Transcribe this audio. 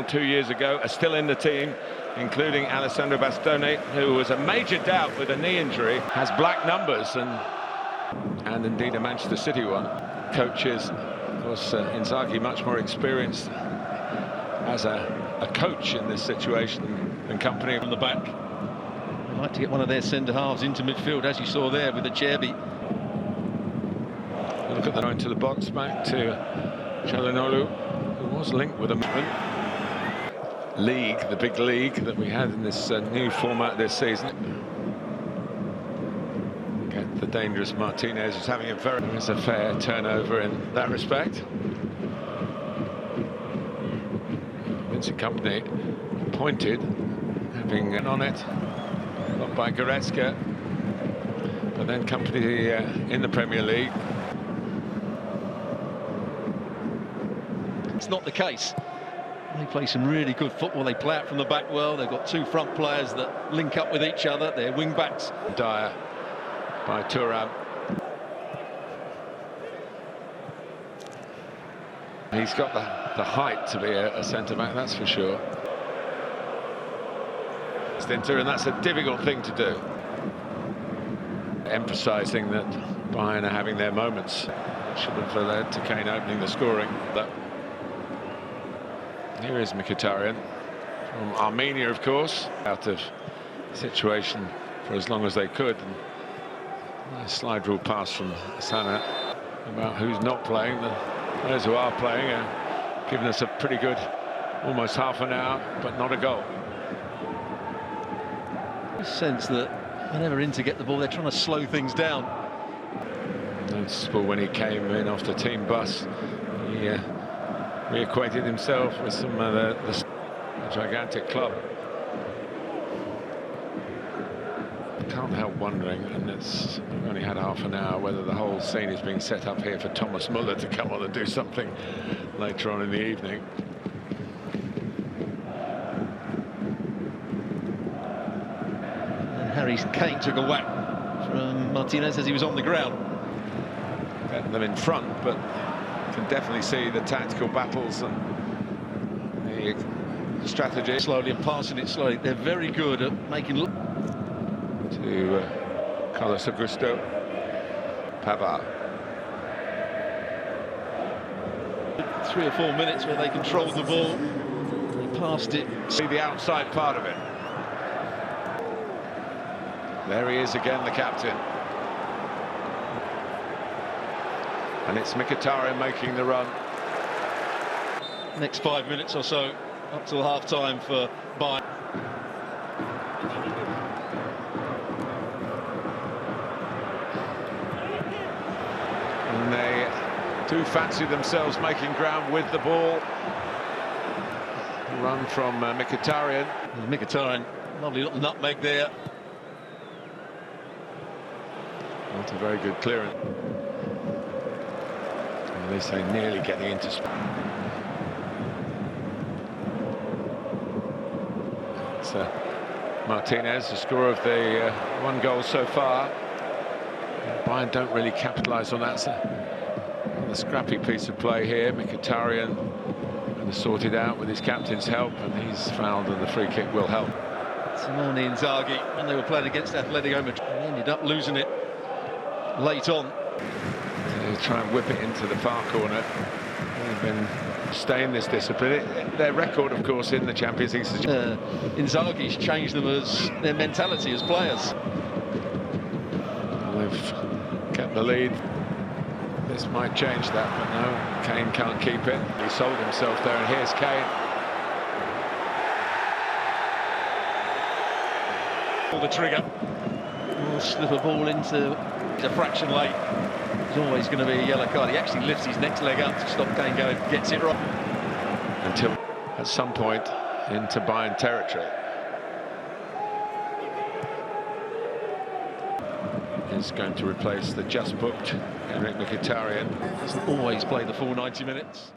2 years ago are still in the team, including Alessandro Bastoni, who was a major doubt with a knee injury, has black numbers and indeed a Manchester City one. Coaches, of course, Inzaghi much more experienced as a coach in this situation than Company on the back. I'd like to get one of their centre-halves into midfield, as you saw there with the Cherby. Look at the into the box, back to Çalhanoğlu, who was linked with a league, the big league that we had in this new format this season. Get the dangerous Martinez is having a fair turnover in that respect. Vincent Kompany pointed, having on it, got by Goretzka, but then Kompany in the Premier League. It's not the case. They play some really good football. They play out from the back well. They've got two front players that link up with each other. They're wing backs. Dyer by Thuram. He's got the height to be a centre-back, that's for sure. Stinter, and that's a difficult thing to do. Emphasising that Bayern are having their moments. Should have led to Kane opening the scoring. But here is Mkhitaryan from Armenia, of course, out of situation for as long as they could. And a slide rule pass from Sana about who's not playing. Those who are playing are giving us a pretty good, almost half an hour, but not a goal. A sense that whenever Inter get the ball, they're trying to slow things down. Noticeable when he came in off the team bus. He reacquainted himself with some of the gigantic club. Can't help wondering, and we've only had half an hour, whether the whole scene is being set up here for Thomas Müller to come on and do something later on in the evening. And Harry Kane took a whack from Martinez as he was on the ground. Getting them in front, but can definitely see the tactical battles and the strategy. Slowly and passing it slowly. They're very good at making look. To Carlos Augusto. Pavard. 3 or 4 minutes where they controlled the ball. They passed it. See the outside part of it. There he is again, the captain. And it's Mkhitaryan making the run. Next 5 minutes or so, up till half-time for Bayern. And they do fancy themselves making ground with the ball. Run from Mkhitaryan. Mkhitaryan, lovely little nutmeg there. Not a very good clearance. They say nearly getting into space. It's Martinez, the scorer of the one goal so far. Bayern don't really capitalise on that. So a scrappy piece of play here. Mkhitaryan going to sort it out with his captain's help, and he's fouled, and the free kick will help. Simone Inzaghi, when they were playing against Atletico Madrid, they ended up losing it late on. They try and whip it into the far corner. They've been staying this discipline. Their record, of course, in the Champions League. Inzaghi's changed them as their mentality as players. They've kept the lead. This might change that, but no, Kane can't keep it. He sold himself there, and here's Kane. Pull the trigger. Will slip a ball into a fraction late. There's always going to be a yellow card. He actually lifts his next leg up to stop Kane going, gets it right. Until at some point into Bayern territory. Is going to replace the just booked Henrikh Mkhitaryan. Doesn't always play the full 90 minutes.